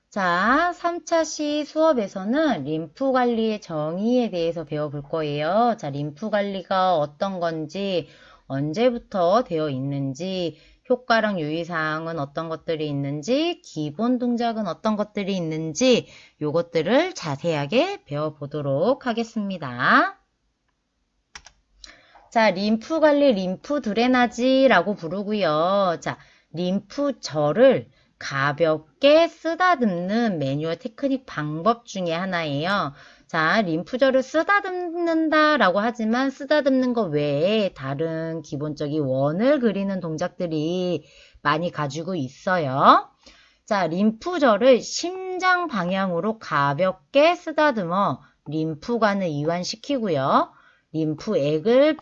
자, 3차 시 수업에서는 림프 관리의 정의에 대해서 배워볼 거예요. 자, 림프 관리가 어떤 건지, 언제부터 되어 있는지, 효과랑 유의사항은 어떤 것들이 있는지, 기본 동작은 어떤 것들이 있는지, 요것들을 자세하게 배워보도록 하겠습니다. 자, 림프 관리, 림프 드레나지라고 부르고요. 자, 림프절을 가볍게 쓰다듬는 매뉴얼 테크닉 방법 중에 하나예요. 자, 림프절을 쓰다듬는다라고 하지만 쓰다듬는 것 외에 다른 기본적인 원을 그리는 동작들이 많이 가지고 있어요. 자, 림프절을 심장 방향으로 가볍게 쓰다듬어 림프관을 이완시키고요. 림프액을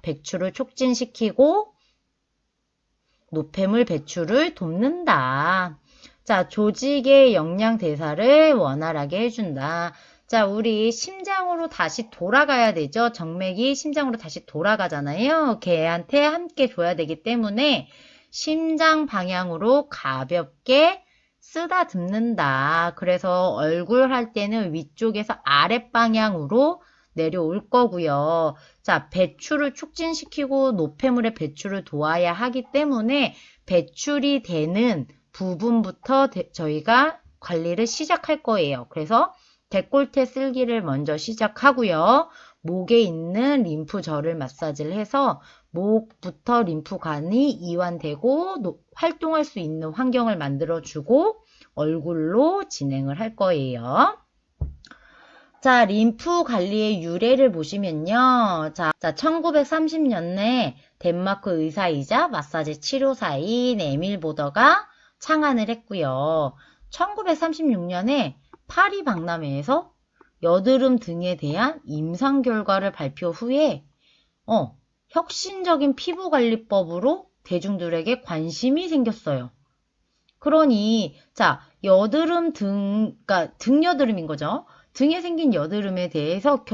배출을 촉진시키고 노폐물 배출을 돕는다. 자, 조직의 영양 대사를 원활하게 해준다. 자, 우리 심장으로 다시 돌아가야 되죠. 정맥이 심장으로 다시 돌아가잖아요. 걔한테 함께 줘야 되기 때문에 심장 방향으로 가볍게 쓰다듬는다. 그래서 얼굴 할 때는 위쪽에서 아랫 방향으로 내려올 거고요. 자, 배출을 촉진시키고 노폐물의 배출을 도와야 하기 때문에 배출이 되는 부분부터 저희가 관리를 시작할 거예요. 그래서 데콜테 쓸기를 먼저 시작하고요. 목에 있는 림프절을 마사지를 해서 목부터 림프관이 이완되고 활동할 수 있는 환경을 만들어주고 얼굴로 진행을 할 거예요. 자, 림프 관리의 유래를 보시면요. 자, 1930년에 덴마크 의사이자 마사지 치료사인 에밀 보더가 창안을 했고요. 1936년에 파리 박람회에서 여드름 등에 대한 임상 결과를 발표 후에 혁신적인 피부관리법으로 대중들에게 관심이 생겼어요. 그러니 자, 여드름 그러니까 등여드름인 거죠. 등에 생긴 여드름에 대해서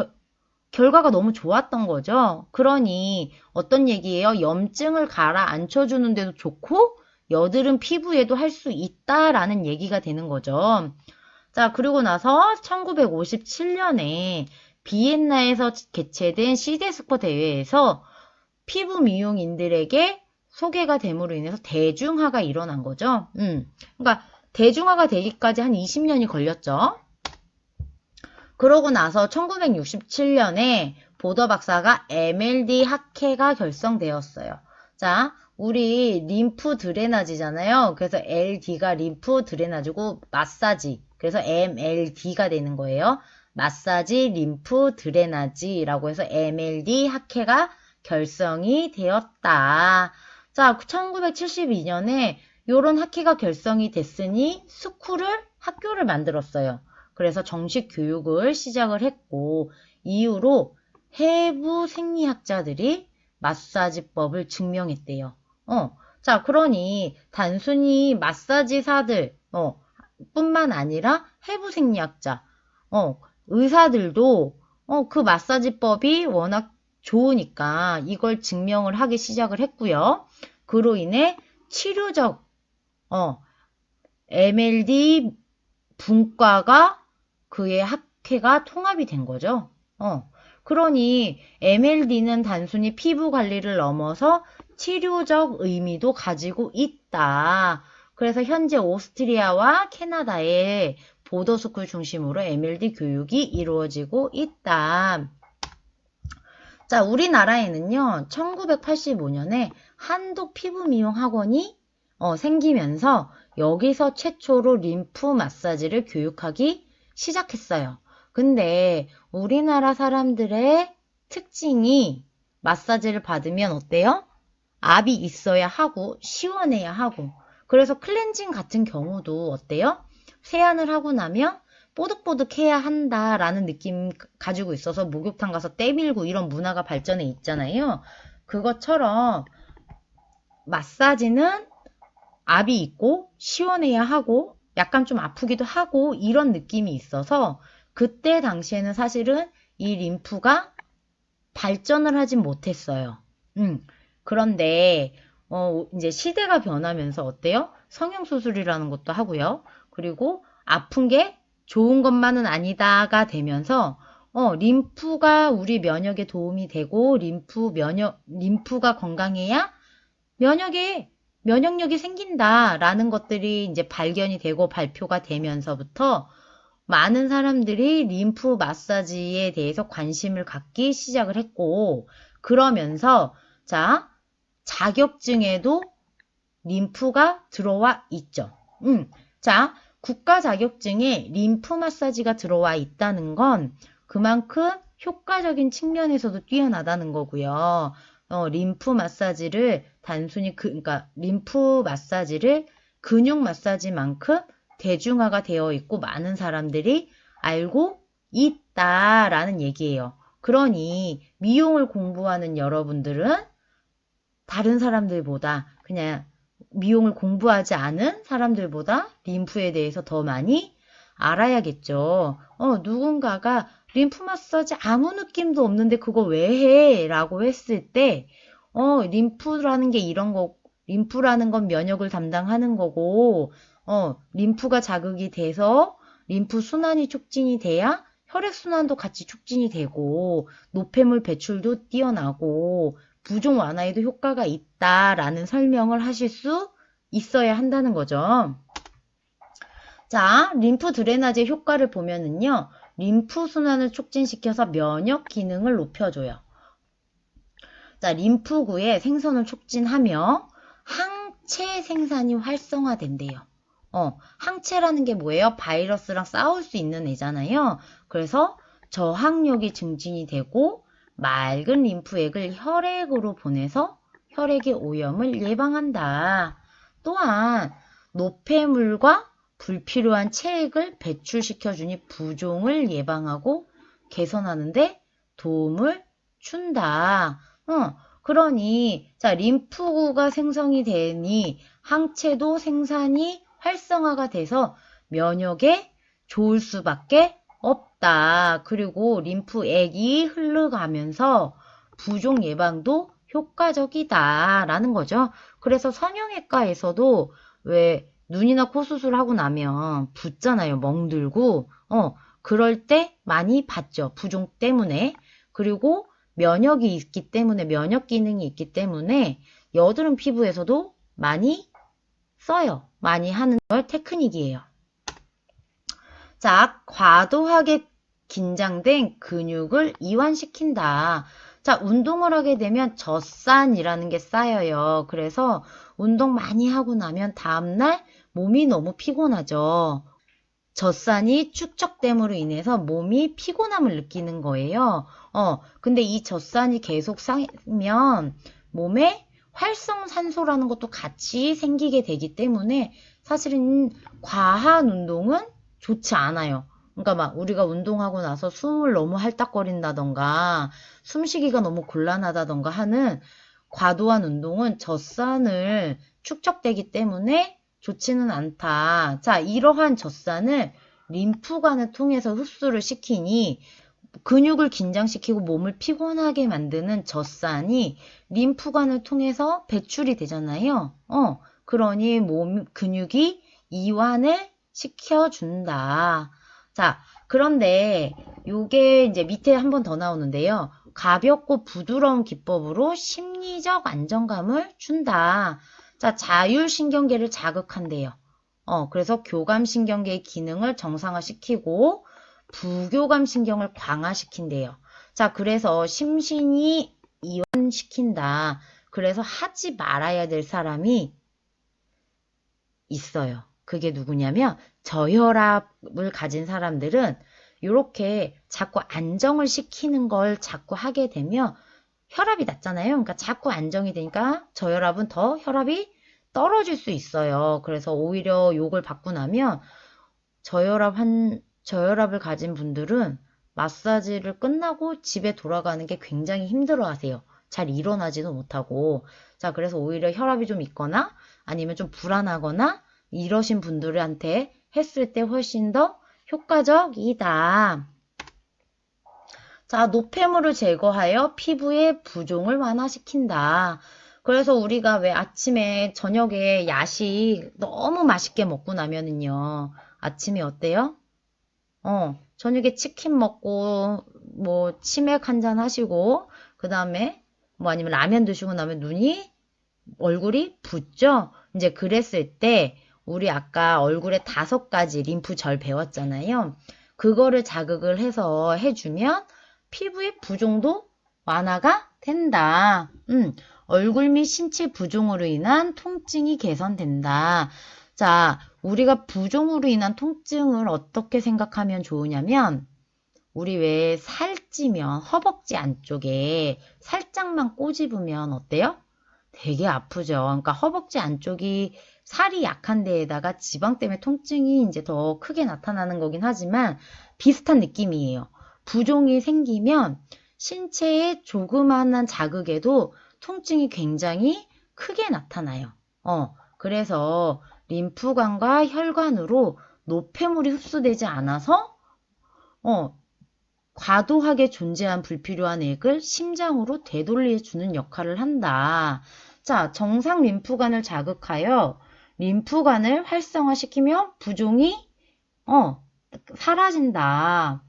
결과가 너무 좋았던 거죠. 그러니 어떤 얘기예요? 염증을 가라앉혀주는 데도 좋고 여드름 피부에도 할 수 있다라는 얘기가 되는 거죠. 자, 그리고 나서 1957년에 비엔나에서 개최된 시데스코 대회에서 피부 미용인들에게 소개가 됨으로 인해서 대중화가 일어난 거죠. 그러니까 대중화가 되기까지 한 20년이 걸렸죠. 그러고 나서 1967년에 보더 박사가 MLD 학회가 결성되었어요. 자, 우리 림프 드레나지잖아요. 그래서 LD가 림프 드레나지고 마사지. 그래서 MLD가 되는 거예요. 마사지 림프 드레나지라고 해서 MLD 학회가 결성이 되었다. 자, 1972년에 이런 학회가 결성이 됐으니 학교를 만들었어요. 그래서 정식 교육을 시작을 했고 이후로 해부 생리학자들이 마사지법을 증명했대요. 자, 그러니 단순히 마사지사들 뿐만 아니라 해부 생리학자, 의사들도 그 마사지법이 워낙 좋으니까 이걸 증명을 하기 시작을 했고요. 그로 인해 치료적 MLD 분과가 그의 학회가 통합이 된 거죠. 그러니 MLD는 단순히 피부 관리를 넘어서 치료적 의미도 가지고 있다. 그래서 현재 오스트리아와 캐나다의 보더스쿨 중심으로 MLD 교육이 이루어지고 있다. 자, 우리나라에는요, 1985년에 한독 피부 미용 학원이 생기면서 여기서 최초로 림프 마사지를 교육하기 시작했어요. 근데 우리나라 사람들의 특징이 마사지를 받으면 어때요? 압이 있어야 하고 시원해야 하고 그래서 클렌징 같은 경우도 어때요? 세안을 하고 나면 뽀득뽀득해야 한다라는 느낌 가지고 있어서 목욕탕 가서 때밀고 이런 문화가 발전해 있잖아요. 그것처럼 마사지는 압이 있고 시원해야 하고 약간 좀 아프기도 하고 이런 느낌이 있어서 그때 당시에는 사실은 이 림프가 발전을 하진 못했어요. 그런데 이제 시대가 변하면서 어때요? 성형수술이라는 것도 하고요. 그리고 아픈 게 좋은 것만은 아니다가 되면서 림프가 우리 면역에 도움이 되고 림프가 건강해야 면역력이 생긴다라는 것들이 이제 발견이 되고 발표가 되면서부터 많은 사람들이 림프 마사지에 대해서 관심을 갖기 시작을 했고, 그러면서 자, 자격증에도 림프가 들어와 있죠. 자, 국가 자격증에 림프 마사지가 들어와 있다는 건 그만큼 효과적인 측면에서도 뛰어나다는 거고요. 림프 마사지를 단순히 그러니까 림프 마사지를 근육 마사지만큼 대중화가 되어 있고 많은 사람들이 알고 있다라는 얘기예요. 그러니 미용을 공부하는 여러분들은 다른 사람들보다 그냥 미용을 공부하지 않은 사람들보다 림프에 대해서 더 많이 알아야겠죠. 누군가가 림프 마사지 아무 느낌도 없는데 그거 왜 해? 라고 했을 때, 림프라는 게 이런 거, 림프라는 건 면역을 담당하는 거고, 림프가 자극이 돼서 림프 순환이 촉진이 돼야 혈액순환도 같이 촉진이 되고, 노폐물 배출도 뛰어나고, 부종 완화에도 효과가 있다라는 설명을 하실 수 있어야 한다는 거죠. 자, 림프 드레나지의 효과를 보면은요, 림프 순환을 촉진시켜서 면역 기능을 높여줘요. 자, 림프구의 생성을 촉진하며 항체 생산이 활성화된대요. 항체라는 게 뭐예요? 바이러스랑 싸울 수 있는 애잖아요. 그래서 저항력이 증진이 되고 맑은 림프액을 혈액으로 보내서 혈액의 오염을 예방한다. 또한 노폐물과 불필요한 체액을 배출시켜주니 부종을 예방하고 개선하는데 도움을 준다. 그러니 자 림프구가 생성이 되니 항체도 생산이 활성화가 돼서 면역에 좋을 수밖에 없다. 그리고 림프액이 흘러가면서 부종 예방도 효과적이다라는 거죠. 그래서 성형외과에서도 왜 눈이나 코 수술하고 나면 붓잖아요. 멍들고. 그럴 때 많이 봤죠. 부종 때문에. 그리고 면역이 있기 때문에, 면역 기능이 있기 때문에 여드름 피부에서도 많이 써요. 많이 하는 걸 테크닉이에요. 자, 과도하게 긴장된 근육을 이완시킨다. 자, 운동을 하게 되면 젖산이라는 게 쌓여요. 그래서 운동 많이 하고 나면 다음날 몸이 너무 피곤하죠. 젖산이 축적됨으로 인해서 몸이 피곤함을 느끼는 거예요. 근데 이 젖산이 계속 쌓이면 몸에 활성산소라는 것도 같이 생기게 되기 때문에 사실은 과한 운동은 좋지 않아요. 그러니까 막 우리가 운동하고 나서 숨을 너무 헐떡거린다던가 숨쉬기가 너무 곤란하다던가 하는 과도한 운동은 젖산을 축적되기 때문에 좋지는 않다. 자, 이러한 젖산을 림프관을 통해서 흡수를 시키니 근육을 긴장시키고 몸을 피곤하게 만드는 젖산이 림프관을 통해서 배출이 되잖아요. 그러니 근육이 이완을 시켜준다. 자, 그런데 요게 이제 밑에 한 번 더 나오는데요. 가볍고 부드러운 기법으로 심리적 안정감을 준다. 자, 자율신경계를 자극한대요. 그래서 교감신경계의 기능을 정상화시키고 부교감신경을 강화시킨대요. 자, 그래서 심신이 이완시킨다. 그래서 하지 말아야 될 사람이 있어요. 그게 누구냐면 저혈압을 가진 사람들은 이렇게 자꾸 안정을 시키는 걸 자꾸 하게 되면 혈압이 낮잖아요. 그러니까 자꾸 안정이 되니까 저혈압은 더 혈압이 떨어질 수 있어요. 그래서 오히려 욕을 받고 나면 저혈압을 가진 분들은 마사지를 끝나고 집에 돌아가는 게 굉장히 힘들어 하세요. 잘 일어나지도 못하고. 자, 그래서 오히려 혈압이 좀 있거나 아니면 좀 불안하거나 이러신 분들한테 했을 때 훨씬 더 효과적이다. 자, 노폐물을 제거하여 피부의 부종을 완화시킨다. 그래서 우리가 왜 아침에 저녁에 야식 너무 맛있게 먹고 나면은요. 아침에 어때요? 저녁에 치킨 먹고, 뭐, 치맥 한잔 하시고, 그 다음에, 뭐 아니면 라면 드시고 나면 얼굴이 붓죠? 이제 그랬을 때, 우리 아까 얼굴에 5가지 림프절 배웠잖아요. 그거를 자극을 해서 해주면 피부의 부종도 완화가 된다. 얼굴 및 신체 부종으로 인한 통증이 개선된다. 자, 우리가 부종으로 인한 통증을 어떻게 생각하면 좋으냐면, 우리 왜 살찌면 허벅지 안쪽에 살짝만 꼬집으면 어때요? 되게 아프죠. 그러니까 허벅지 안쪽이 살이 약한 데에다가 지방 때문에 통증이 이제 더 크게 나타나는 거긴 하지만 비슷한 느낌이에요. 부종이 생기면 신체의 조그마한 자극에도 통증이 굉장히 크게 나타나요. 그래서 림프관과 혈관으로 노폐물이 흡수되지 않아서 과도하게 존재한 불필요한 액을 심장으로 되돌려주는 역할을 한다. 자, 정상 림프관을 자극하여 림프관을 활성화시키면 부종이 사라진다.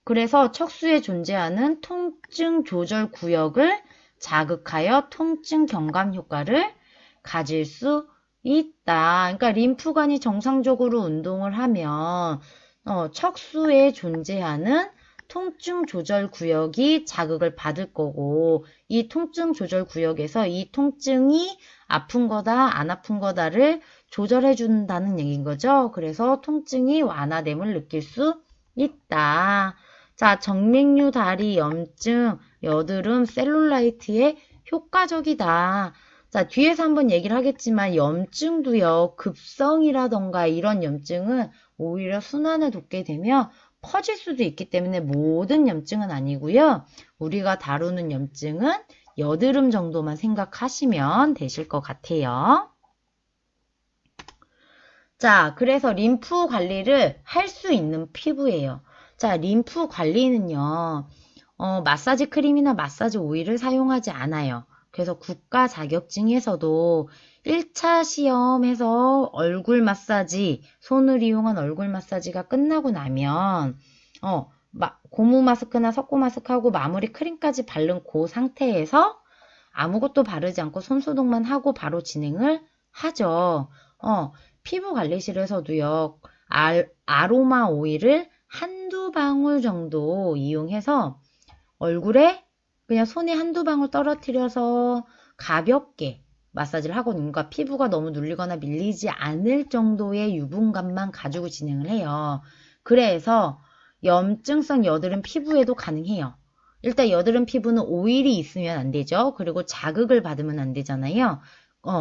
그래서 척수에 존재하는 통증 조절 구역을 자극하여 통증 경감 효과를 가질 수 있다. 그러니까 림프관이 정상적으로 운동을 하면 척수에 존재하는 통증 조절 구역이 자극을 받을 거고 이 통증 조절 구역에서 이 통증이 아픈 거다 안 아픈 거다를 조절해 준다는 얘기인 거죠. 그래서 통증이 완화됨을 느낄 수 있다. 자, 정맥류 다리 염증, 여드름, 셀룰라이트에 효과적이다. 자, 뒤에서 한번 얘기를 하겠지만 염증도요. 급성이라던가 이런 염증은 오히려 순환을 돕게 되면 퍼질 수도 있기 때문에 모든 염증은 아니고요. 우리가 다루는 염증은 여드름 정도만 생각하시면 되실 것 같아요. 자, 그래서 림프 관리를 할 수 있는 피부예요. 자, 림프 관리는요. 마사지 크림이나 마사지 오일을 사용하지 않아요. 그래서 국가 자격증에서도 1차 시험에서 얼굴 마사지, 손을 이용한 얼굴 마사지가 끝나고 나면 고무 마스크나 석고 마스크하고 마무리 크림까지 바른 그 상태에서 아무것도 바르지 않고 손소독만 하고 바로 진행을 하죠. 피부 관리실에서도요. 아로마 오일을 한두 방울 정도 이용해서 얼굴에 그냥 손에 한두 방울 떨어뜨려서 가볍게 마사지를 하거든요. 그러니까 피부가 너무 눌리거나 밀리지 않을 정도의 유분감만 가지고 진행을 해요. 그래서 염증성 여드름 피부에도 가능해요. 일단 여드름 피부는 오일이 있으면 안 되죠. 그리고 자극을 받으면 안 되잖아요.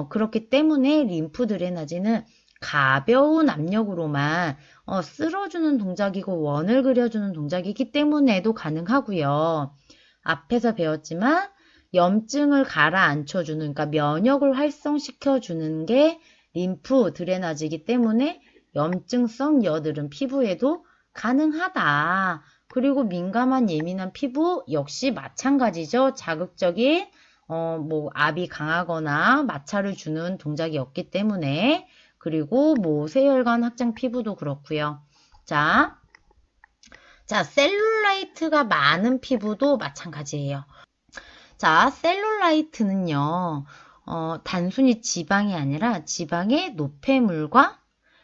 그렇기 때문에 림프 드레나지는 가벼운 압력으로만 쓸어주는 동작이고 원을 그려주는 동작이기 때문에도 가능하고요. 앞에서 배웠지만 염증을 가라앉혀주는, 그러니까 면역을 활성시켜주는 게 림프 드레나지이기 때문에 염증성 여드름 피부에도 가능하다. 그리고 민감한 예민한 피부 역시 마찬가지죠. 자극적인 뭐 압이 강하거나 마찰을 주는 동작이 없기 때문에 그리고 뭐 세혈관 확장 피부도 그렇고요. 자, 셀룰라이트가 많은 피부도 마찬가지예요. 자, 셀룰라이트는요, 단순히 지방이 아니라 지방의 노폐물과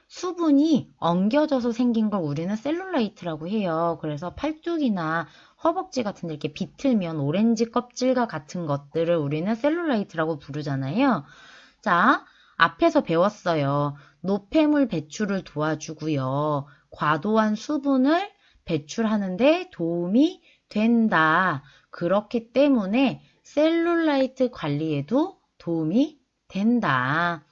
수분이 엉겨져서 생긴 걸 우리는 셀룰라이트라고 해요. 그래서 팔뚝이나 허벅지 같은 데 이렇게 비틀면 오렌지 껍질과 같은 것들을 우리는 셀룰라이트라고 부르잖아요. 자, 앞에서 배웠어요. 노폐물 배출을 도와주고요. 과도한 수분을 배출하는데 도움이 된다. 그렇기 때문에 셀룰라이트 관리에도 도움이 된다.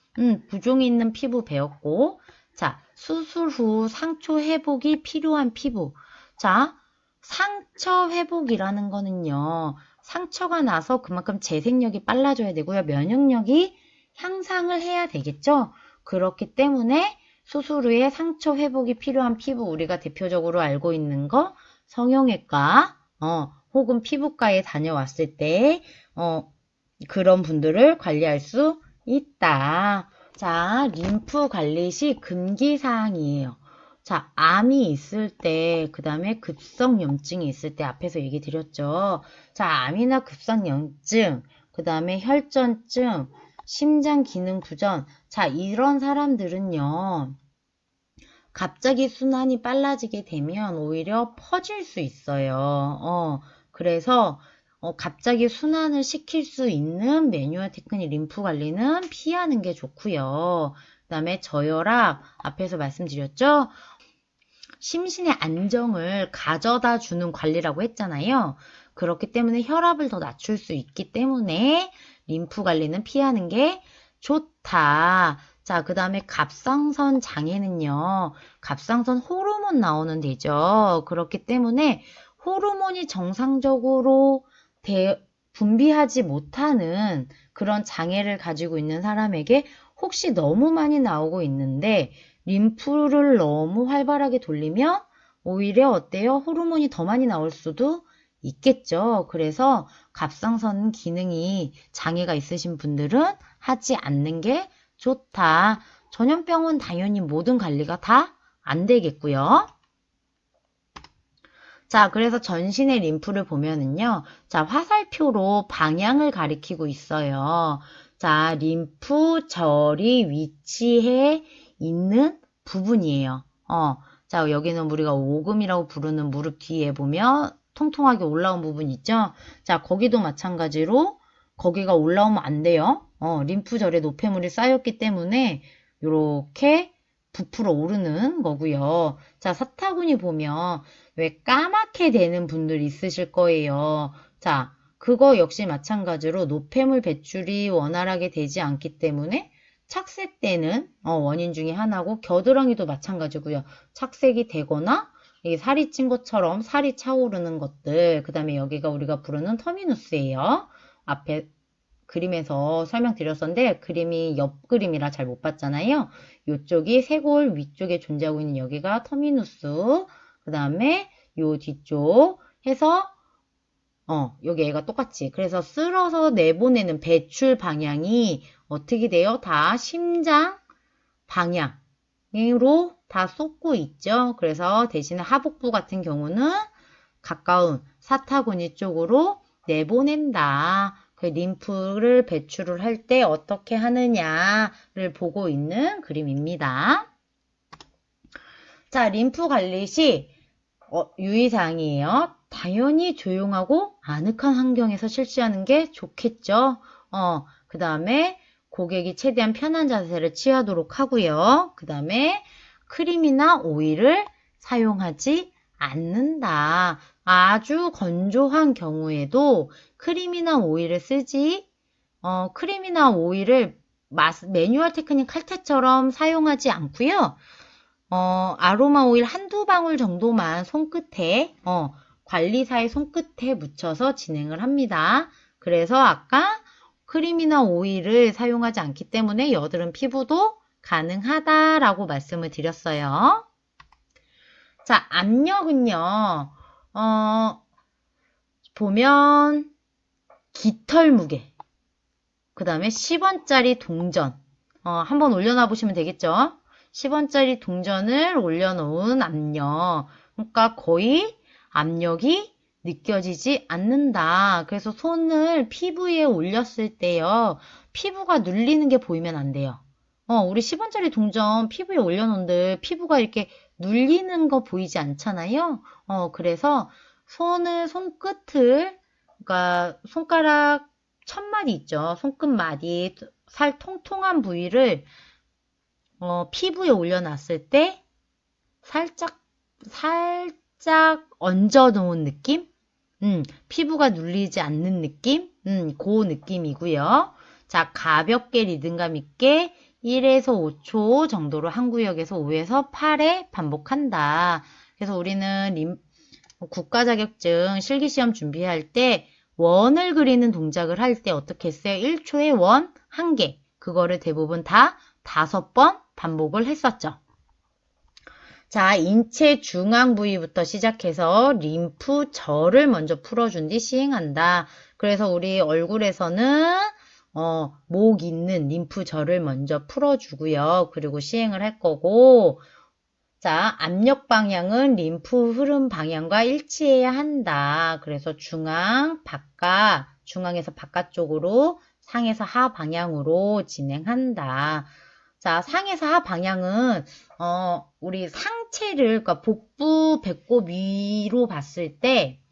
부종이 있는 피부 배웠고, 자, 수술 후 상처 회복이 필요한 피부. 자, 상처 회복이라는 거는요, 상처가 나서 그만큼 재생력이 빨라져야 되고요. 면역력이 향상을 해야 되겠죠. 그렇기 때문에 수술 후에 상처 회복이 필요한 피부, 우리가 대표적으로 알고 있는 거 성형외과 혹은 피부과에 다녀왔을 때 그런 분들을 관리할 수 있다. 자, 림프 관리 시 금기사항이에요. 자, 암이 있을 때, 그 다음에 급성염증이 있을 때 앞에서 얘기 드렸죠. 자, 암이나 급성염증, 그 다음에 혈전증, 심장기능부전. 자, 이런 사람들은요. 갑자기 순환이 빨라지게 되면 오히려 퍼질 수 있어요. 그래서 갑자기 순환을 시킬 수 있는 매뉴얼 테크닉 림프 관리는 피하는 게 좋고요. 그 다음에 저혈압, 앞에서 말씀드렸죠? 심신의 안정을 가져다 주는 관리라고 했잖아요. 그렇기 때문에 혈압을 더 낮출 수 있기 때문에 림프 관리는 피하는 게 좋다. 자, 그 다음에 갑상선 장애는요. 갑상선 호르몬 나오는 데죠. 그렇기 때문에 호르몬이 정상적으로 분비하지 못하는 그런 장애를 가지고 있는 사람에게 혹시 너무 많이 나오고 있는데 림프를 너무 활발하게 돌리면 오히려 어때요? 호르몬이 더 많이 나올 수도 있겠죠. 그래서 갑상선 기능이 장애가 있으신 분들은 하지 않는 게 좋다. 전염병은 당연히 모든 관리가 다 안 되겠고요. 자, 그래서 전신의 림프를 보면은요. 자, 화살표로 방향을 가리키고 있어요. 자, 림프 절이 위치해 있는 부분이에요. 자, 여기는 우리가 오금이라고 부르는 무릎 뒤에 보면 통통하게 올라온 부분 있죠? 자, 거기도 마찬가지로 거기가 올라오면 안 돼요. 림프절에 노폐물이 쌓였기 때문에 이렇게 부풀어 오르는 거고요. 자, 사타구니 보면 왜 까맣게 되는 분들 있으실 거예요. 자, 그거 역시 마찬가지로 노폐물 배출이 원활하게 되지 않기 때문에 착색되는 원인 중에 하나고 겨드랑이도 마찬가지고요. 착색이 되거나 이게 살이 찐 것처럼 살이 차오르는 것들, 그 다음에 여기가 우리가 부르는 터미누스예요. 앞에 그림에서 설명드렸었는데 그림이 옆 그림이라 잘 못 봤잖아요. 이쪽이 쇄골 위쪽에 존재하고 있는 여기가 터미누스, 그 다음에 요 뒤쪽 해서 여기 얘가 똑같지. 그래서 쓸어서 내보내는 배출 방향이 어떻게 돼요? 다 심장 방향으로 다 쏟고 있죠. 그래서 대신에 하복부 같은 경우는 가까운 사타구니 쪽으로 내보낸다. 그 림프를 배출을 할 때 어떻게 하느냐를 보고 있는 그림입니다. 자, 림프 관리 시 유의사항이에요. 당연히 조용하고 아늑한 환경에서 실시하는 게 좋겠죠. 그 다음에 고객이 최대한 편한 자세를 취하도록 하고요. 그 다음에 크림이나 오일을 사용하지 않는다. 아주 건조한 경우에도 크림이나 오일을 쓰지, 크림이나 오일을 매뉴얼 테크닉 칼퇴처럼 사용하지 않고요. 아로마 오일 한두 방울 정도만 손끝에, 관리사의 손끝에 묻혀서 진행을 합니다. 그래서 아까 크림이나 오일을 사용하지 않기 때문에 여드름 피부도 가능하다라고 말씀을 드렸어요. 자, 압력은요, 보면 깃털 무게, 그 다음에 10원짜리 동전, 한번 올려놔 보시면 되겠죠? 10원짜리 동전을 올려놓은 압력. 그러니까 거의 압력이 느껴지지 않는다. 그래서 손을 피부에 올렸을 때요. 피부가 눌리는 게 보이면 안 돼요. 우리 10원짜리 동전 피부에 올려놓은들 피부가 이렇게 눌리는 거 보이지 않잖아요. 그래서 손끝을, 그러니까 손가락 첫마디 있죠. 손끝마디, 살 통통한 부위를 피부에 올려놨을 때 살짝 얹어 놓은 느낌? 피부가 눌리지 않는 느낌? 그 느낌이고요. 자, 가볍게 리듬감 있게 1에서 5초 정도로 한 구역에서 5에서 8회 반복한다. 그래서 우리는 국가 자격증 실기시험 준비할 때 원을 그리는 동작을 할 때 어떻게 했어요? 1초에 원 1개. 그거를 대부분 다 5번 반복을 했었죠. 자, 인체 중앙 부위부터 시작해서 림프절을 먼저 풀어준 뒤 시행한다. 그래서 우리 얼굴에서는 목 있는 림프절을 먼저 풀어주고요. 그리고 시행을 할 거고 자, 압력 방향은 림프 흐름 방향과 일치해야 한다. 그래서 중앙에서 바깥쪽으로, 상에서 하 방향으로 진행한다. 자, 상에서 하 방향은, 우리 상체를, 그러니까 복부, 배꼽 위로 봤을 때,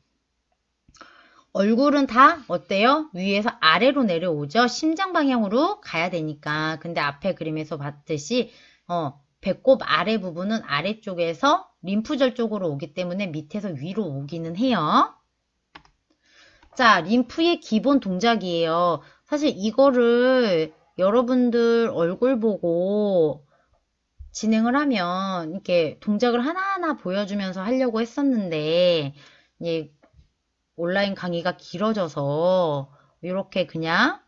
얼굴은 다 어때요? 위에서 아래로 내려오죠? 심장 방향으로 가야 되니까. 근데 앞에 그림에서 봤듯이, 배꼽 아래 부분은 아래쪽에서 림프절 쪽으로 오기 때문에 밑에서 위로 오기는 해요. 자, 림프의 기본 동작이에요. 사실 이거를 여러분들 얼굴 보고 진행을 하면 이렇게 동작을 하나하나 보여주면서 하려고 했었는데, 이제 온라인 강의가 길어져서 이렇게 그냥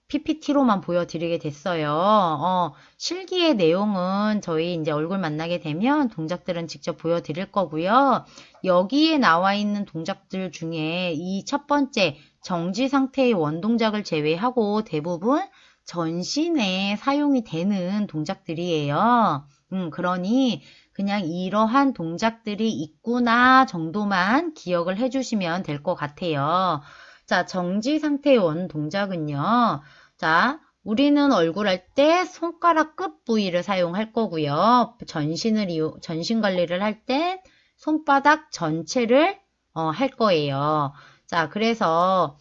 PPT로만 보여드리게 됐어요. 실기의 내용은 저희 이제 얼굴 만나게 되면 동작들은 직접 보여드릴 거고요. 여기에 나와 있는 동작들 중에 이 첫 번째 정지 상태의 원동작을 제외하고 대부분 전신에 사용이 되는 동작들이에요. 그러니 그냥 이러한 동작들이 있구나 정도만 기억을 해주시면 될 것 같아요. 자, 정지 상태의 원 동작은요. 자, 우리는 얼굴 할 때 손가락 끝 부위를 사용할 거고요. 전신 관리를 할 때 손바닥 전체를 할 거예요. 자, 그래서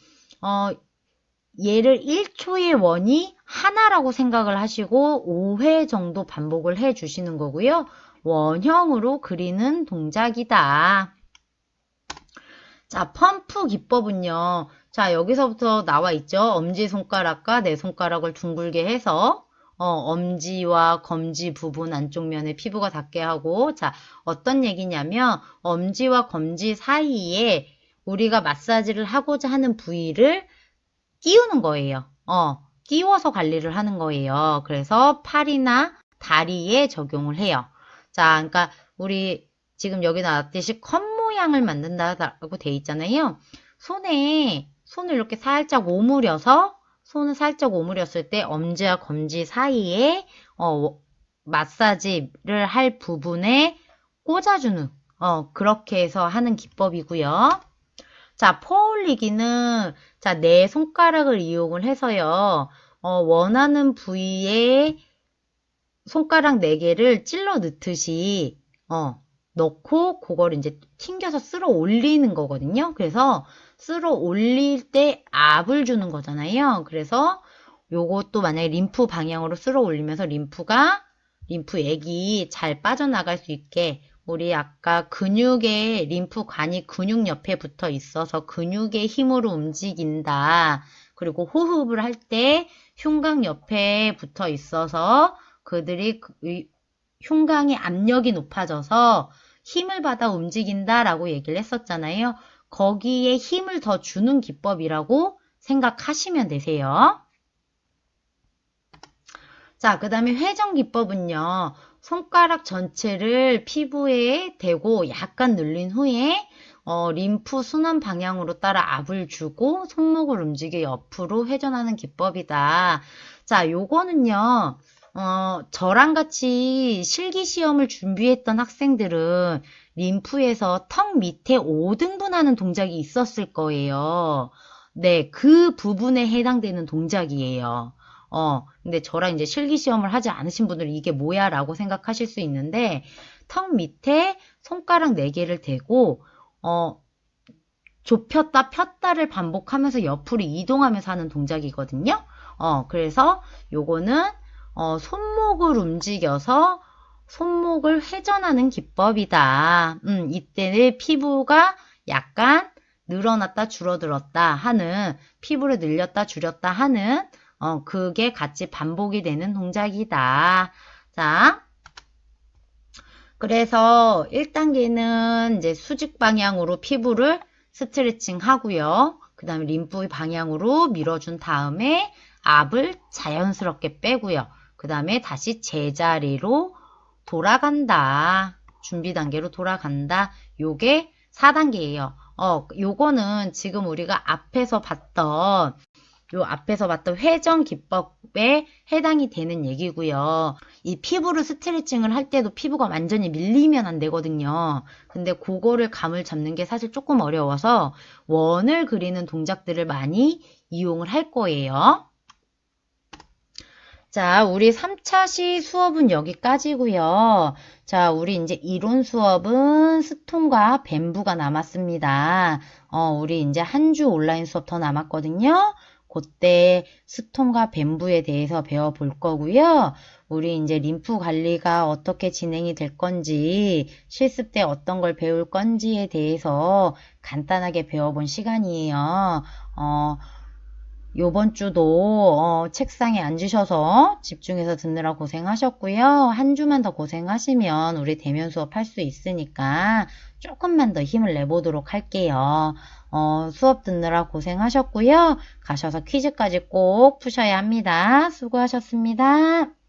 얘를 1초의 원이 하나라고 생각을 하시고 5회 정도 반복을 해 주시는 거고요. 원형으로 그리는 동작이다. 자, 펌프 기법은요. 자, 여기서부터 나와 있죠. 엄지손가락과 내 손가락을 둥글게 해서 엄지와 검지 부분 안쪽 면에 피부가 닿게 하고, 자, 어떤 얘기냐면 엄지와 검지 사이에 우리가 마사지를 하고자 하는 부위를 끼우는 거예요. 끼워서 관리를 하는 거예요. 그래서 팔이나 다리에 적용을 해요. 자, 그러니까 우리 지금 여기 나왔듯이 컵 모양을 만든다고 돼 있잖아요. 손을 이렇게 살짝 오므려서 손을 살짝 오므렸을 때 엄지와 검지 사이에 마사지를 할 부분에 꽂아주는 그렇게 해서 하는 기법이고요. 자, 퍼올리기는 자, 내 손가락을 이용을 해서요. 원하는 부위에 손가락 4개를 찔러 넣듯이 넣고 그걸 이제 튕겨서 쓸어 올리는 거거든요. 그래서 쓸어 올릴 때 압을 주는 거잖아요. 그래서 요것도 만약에 림프 방향으로 쓸어 올리면서 림프액이 잘 빠져나갈 수 있게 우리 아까 근육의 림프관이 근육 옆에 붙어 있어서 근육의 힘으로 움직인다. 그리고 호흡을 할 때 흉곽 옆에 붙어 있어서 그들이 흉곽의 압력이 높아져서 힘을 받아 움직인다라고 얘기를 했었잖아요. 거기에 힘을 더 주는 기법이라고 생각하시면 되세요. 자, 그 다음에 회전 기법은요. 손가락 전체를 피부에 대고 약간 늘린 후에 림프 순환 방향으로 따라 압을 주고 손목을 움직여 옆으로 회전하는 기법이다. 자, 요거는요. 저랑 같이 실기시험을 준비했던 학생들은 림프에서 턱 밑에 5등분 하는 동작이 있었을 거예요. 네, 그 부분에 해당되는 동작이에요. 근데 저랑 이제 실기시험을 하지 않으신 분들은 이게 뭐야 라고 생각하실 수 있는데, 턱 밑에 손가락 4개를 대고, 좁혔다 폈다를 반복하면서 옆으로 이동하면서 하는 동작이거든요. 그래서 요거는 손목을 움직여서 손목을 회전하는 기법이다. 이때는 피부가 약간 늘어났다 줄어들었다 하는, 피부를 늘렸다 줄였다 하는 그게 같이 반복이 되는 동작이다. 자, 그래서 1단계는 이제 수직 방향으로 피부를 스트레칭 하고요. 그 다음에 림프 방향으로 밀어준 다음에 압을 자연스럽게 빼고요. 그 다음에 다시 제자리로 돌아간다. 준비 단계로 돌아간다. 요게 4단계예요. 요거는 지금 우리가 앞에서 봤던 요 앞에서 봤던 회전 기법에 해당이 되는 얘기고요. 이 피부를 스트레칭을 할 때도 피부가 완전히 밀리면 안 되거든요. 근데 그거를 감을 잡는 게 사실 조금 어려워서 원을 그리는 동작들을 많이 이용을 할 거예요. 자, 우리 3차 시 수업은 여기까지고요. 자, 우리 이제 이론 수업은 스톤과 뱀부가 남았습니다. 우리 이제 한 주 온라인 수업 더 남았거든요. 그때 스톤과 뱀부에 대해서 배워볼 거고요. 우리 이제 림프 관리가 어떻게 진행이 될 건지, 실습 때 어떤 걸 배울 건지에 대해서 간단하게 배워본 시간이에요. 요번 주도 책상에 앉으셔서 집중해서 듣느라 고생하셨고요. 한 주만 더 고생하시면 우리 대면 수업 할 수 있으니까 조금만 더 힘을 내보도록 할게요. 수업 듣느라 고생하셨고요. 가셔서 퀴즈까지 꼭 푸셔야 합니다. 수고하셨습니다.